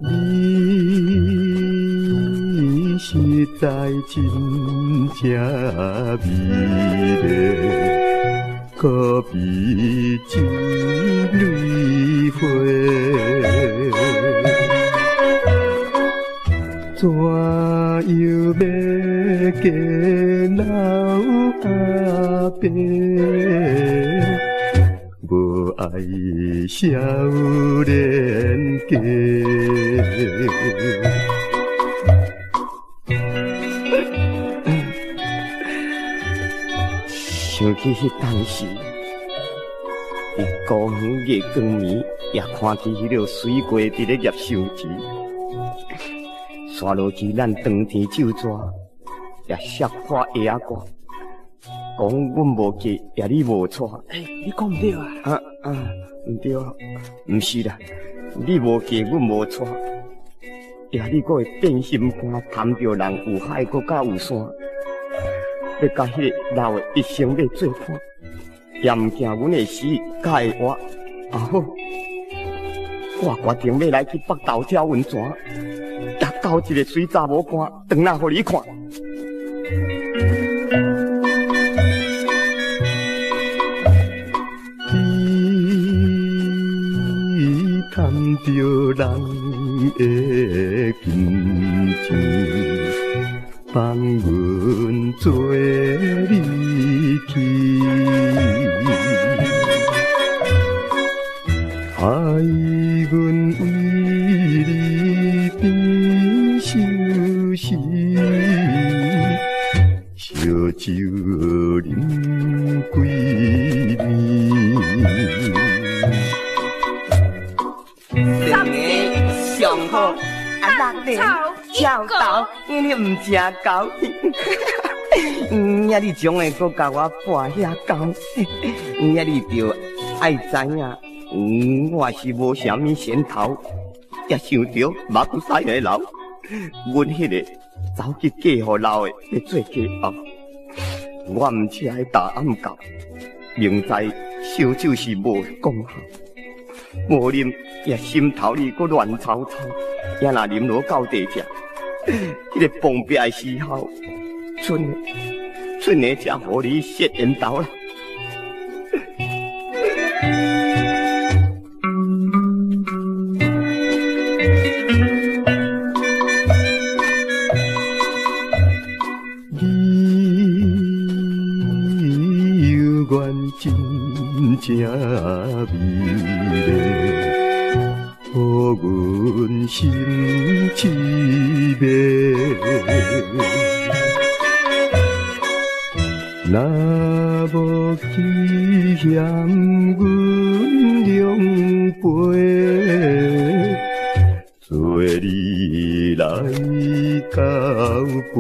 你实在真正美丽，可比金蕊花。怎样要嫁老阿伯？无爱少年家。想起迄当时，伫孤园夜光暝，也看见迄条水鸡伫咧叶收钱。山路去，咱当天就抓，也摔破鞋挂。讲阮无嫁，也你无娶。你讲唔对啊？唔对，唔是啦，你无嫁，阮无娶。也你阁会变心肝，贪着人有海，阁甲有山。要甲迄个老的一生要做伴，也唔惊阮会死，甲会活。好，我决定要来去北投跳温泉。也交一个水查某官，转来互你看。你贪着人的金钱，放阮做你去，爱阮为你变相思，烧酒饮几暝。三年上好，六年照豆，因你唔食狗。也你总会阁甲我拌遐狗，也你着爱知影，我是无啥物先头，也想着目屎会流。阮迄个走去嫁互老的要做家后，我毋请迄大暗教，明知烧酒是无功效，无啉也心头里阁乱糟糟，也若啉落到地者，迄个崩壁的时候，剩的才互你食烟头啦。真正美丽，予阮心痴迷。若无记嫌阮两杯，做你来交陪。